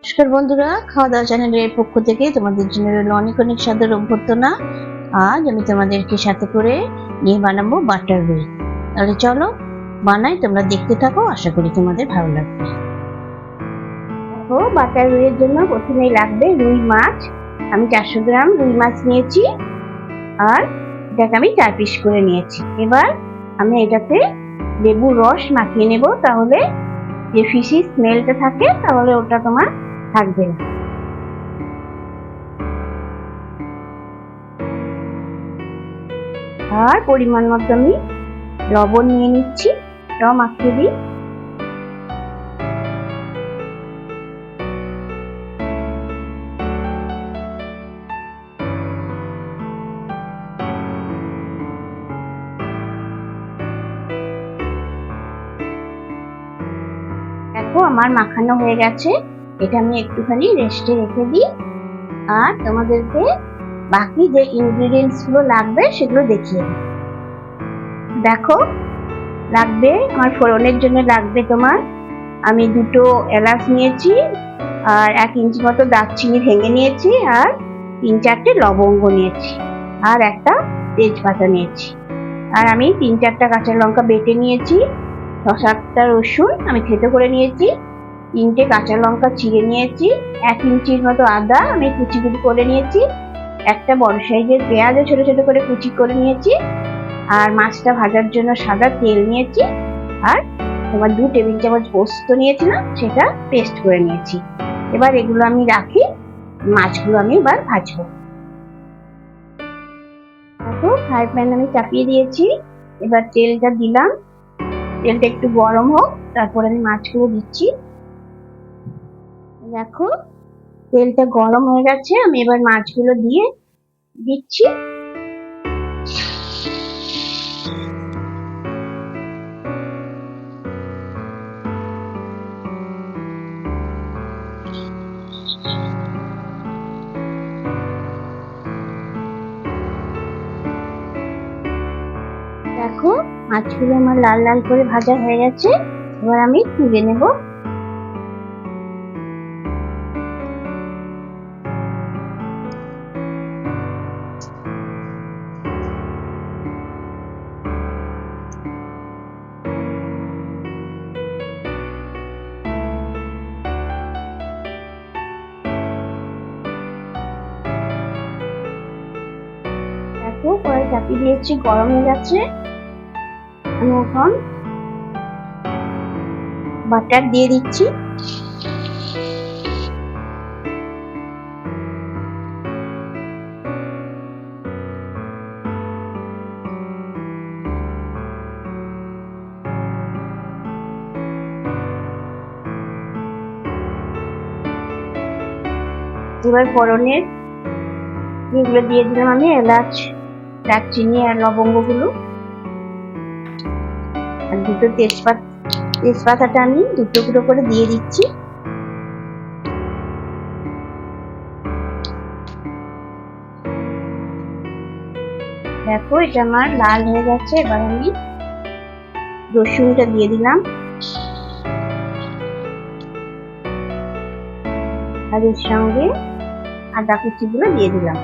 নমস্কার বন্ধুরা, খাওয়া দাওয়া চ্যানেলের পক্ষ থেকে তোমাদের জন্য রইল অনেক অনেক সাদর অভ্যর্থনা। আজ আমি তোমাদেরকে সাথে করে নিয়ে বানাবো বাটার রুই। তাহলে চলো বানাই, তোমরা দেখতে থাকো, আশা করি তোমাদের ভালো লাগবে। দেখো, বাটার রুইয়ের জন্য প্রথমেই লাগবে রুই মাছ। আমি 400 গ্রাম রুই মাছ নিয়েছি, আর এটাকে আমি 4 পিস করে নিয়েছি। এবার আমি এটাতে লেবুর রস মাখিয়ে নেব, তাহলে যে ফিশি স্মেলটা থাকে তাহলে ওটা তোমার থাকবে না। আর পরিমাণ মতো আমি লবণ নিয়ে নিচ্ছি, এটাও মাখিয়ে দিই। দেখো, আমার মাখানো হয়ে গেছে। এটা আমি একটুখানি রেস্টে রেখে দিই, আর তোমাদেরকে বাকি যে ইনগ্রেডিয়েন্টস গুলো লাগবে সেগুলো দেখিয়ে দিই। দেখো, লাগবে আমার ফোড়নের জন্য লাগবে তোমার, আমি 2টো এলাচ নিয়েছি, আর 1 ইঞ্চি মতো দারচিনি ভেঙে নিয়েছি, আর 3-4টে লবঙ্গ নিয়েছি, আর একটা তেজপাতা নিয়েছি, আর আমি 3-4টা কাঁচা লঙ্কা বেটে নিয়েছি, 6-7টা রসুন আমি থেতো করে নিয়েছি, 3টে কাঁচা লঙ্কা চিড়ে নিয়েছি, 1 ইঞ্চির মতো আদা আমি কুচি করে নিয়েছি, একটা বড় সাইজের পেঁয়াজও ছোট ছোট করে কুচি করে নিয়েছি, আর মাছটা ভাজার জন্য সাদা তেল নিয়েছি, আর তোমার 2 টেবিল চামচ পোস্ত নিয়েছিলাম, সেটা পেস্ট করে নিয়েছি। এবার এগুলো আমি রাখি, মাছগুলো আমি এবার ভাজবো। দেখো, ফ্রাই প্যান আমি চাপিয়ে দিয়েছি, এবার তেলটা দিলাম, তেলটা একটু গরম হোক, তারপর আমি মাছগুলো দিচ্ছি। দেখো, তেলটা গরম হয়ে গেছে, আমি এবার মাছগুলো দিয়ে দিচ্ছি। দেখো, মাছগুলো আমার লাল লাল করে ভাজা হয়ে গেছে, এবার আমি তুলে নেব। দেখো, কড়াই চাপিয়ে দিয়েছি, গরম হয়ে গেছে, আমি এখন বাটার দিয়ে দিচ্ছি। এবার ফোড়নের যেগুলো দিয়ে দিলাম আমি, এলাচ, দারচিনি আর লবঙ্গগুলো, আর 2টো তেজপাতাটা আমি 2 টুকরো করে দিয়ে দিচ্ছি। দেখো, এটা আমার লাল হয়ে গেছে, এবার আমি রসুনটা দিয়ে দিলাম, আর এর সঙ্গে আদা কুচিগুলো দিয়ে দিলাম।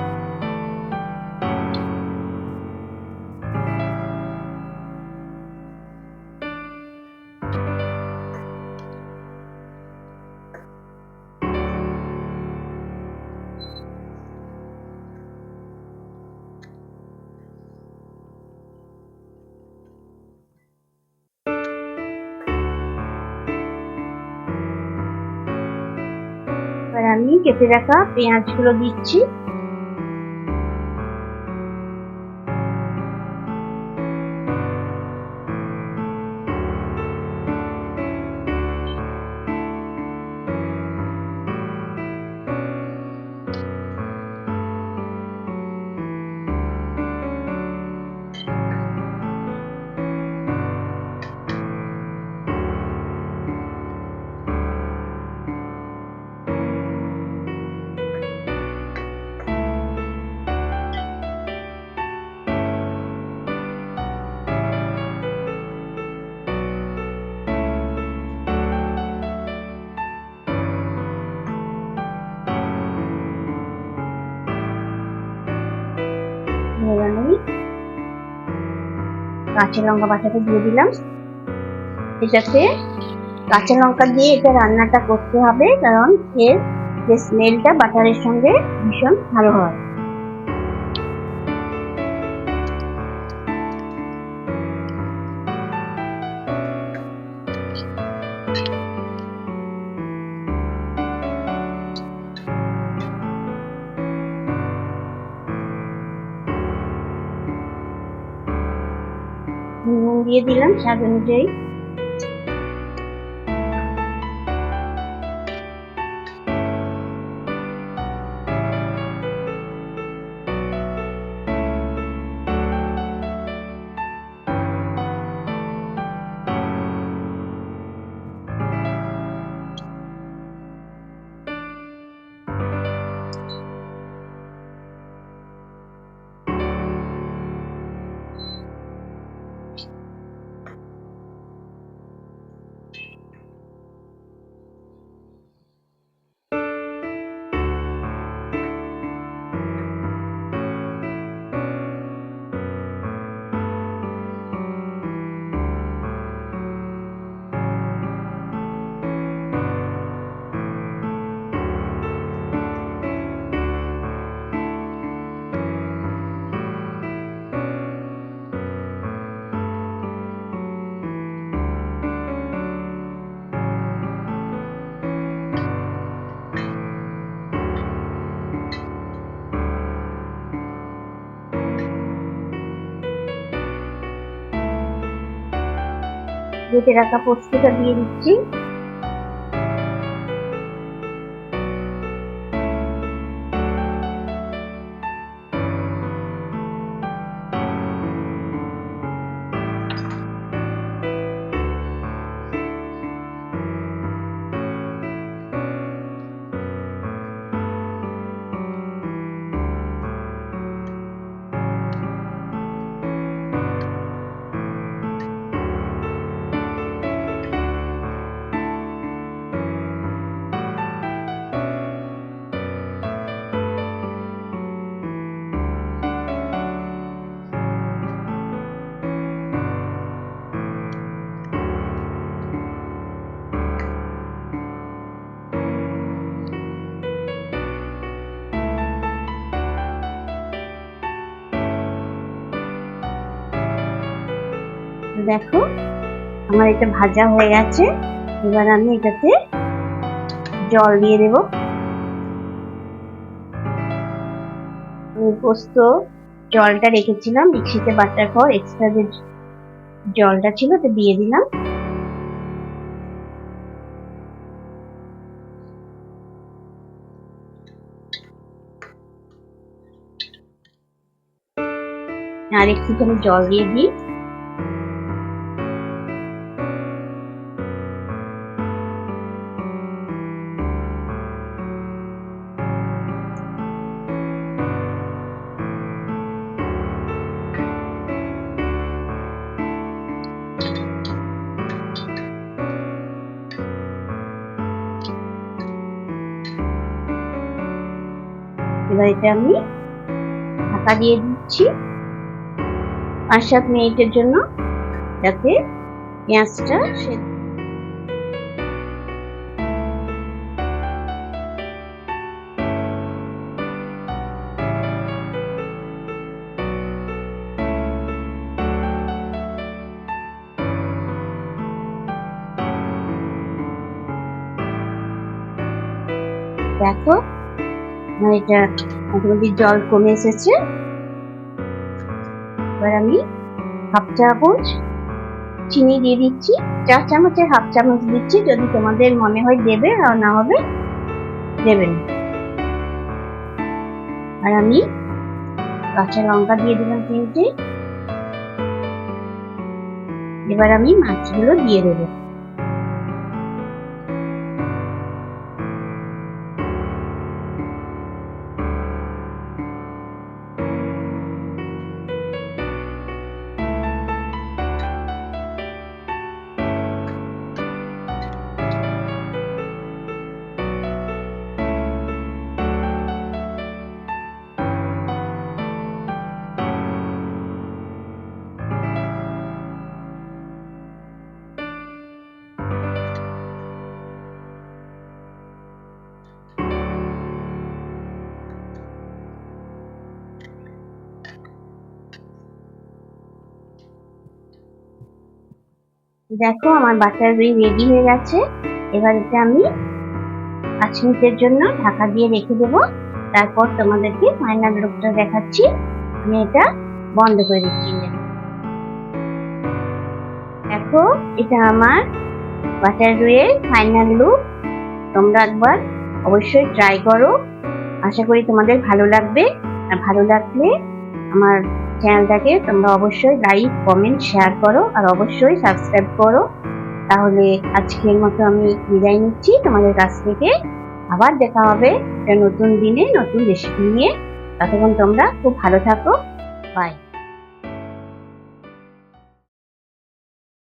এবার আমি কেটে রাখা পেঁয়াজগুলো দিচ্ছি। কাঁচা লঙ্কা বাটাটা দিয়ে দিলাম। এটাতে কাঁচা লঙ্কা দিয়ে এটা রান্নাটা করতে হবে, কারণ এর যে স্মেলটা বাটারের সঙ্গে ভীষণ ভালো হয়। নুন দিয়ে দিলাম স্বাদ অনুযায়ী। বেটে রাখা পোস্তটা দিয়ে দিচ্ছি। দেখো আমার এটা ভাজা হয়ে গেছে। এবার আমি এটাতে জল দিয়ে দেব। পোস্ত জলটা রেখেছিলাম মিক্সিতে বাটার পর, এক্সট্রা যে জলটা ছিল তো দিয়ে দিলাম। আর একটুখানি জল দিয়ে দিই। এবার এটা আমি ঢাকা দিয়ে দিচ্ছি 5-7 মিনিটের জন্য, যাতে পেঁয়াজটা দেখো এটা মোটামুটি জল কমে এসেছে। এবার আমি হাফ চামচ চিনি দিয়ে দিচ্ছি। 4 চামচের হাফ চামচ দিচ্ছি, যদি তোমাদের মনে হয় দেবে, আর না হবে দেবেন। আর আমি কাঁচা লঙ্কা দিয়ে দিলাম 3টে। এবার আমি মাছগুলো দিয়ে দেবো। দেখো আমার বাটার রুই রেডি হয়ে গেছে। এবার এটা আমি 5 মিনিটের জন্য ঢাকা দিয়ে রেখে দেবো। তারপর তোমাদেরকে ফাইনাল লুকটা দেখাচ্ছি। আমি এটা বন্ধ করে দিচ্ছি। দেখো এটা আমার বাটার রুইয়ের ফাইনাল লুক। তোমরা একবার অবশ্যই ট্রাই করো। আশা করি তোমাদের ভালো লাগবে। আর ভালো লাগলে আমার চ্যানেলটাকে তোমরা অবশ্যই লাইক, কমেন্ট, শেয়ার করো আর অবশ্যই সাবস্ক্রাইব করো। তাহলে আজকের মতো আমি বিদায় নিচ্ছি তোমাদের কাছ থেকে। আবার দেখা হবে একটা নতুন দিনে নতুন রেসিপি নিয়ে। ততক্ষণ তোমরা খুব ভালো থাকো। বাই।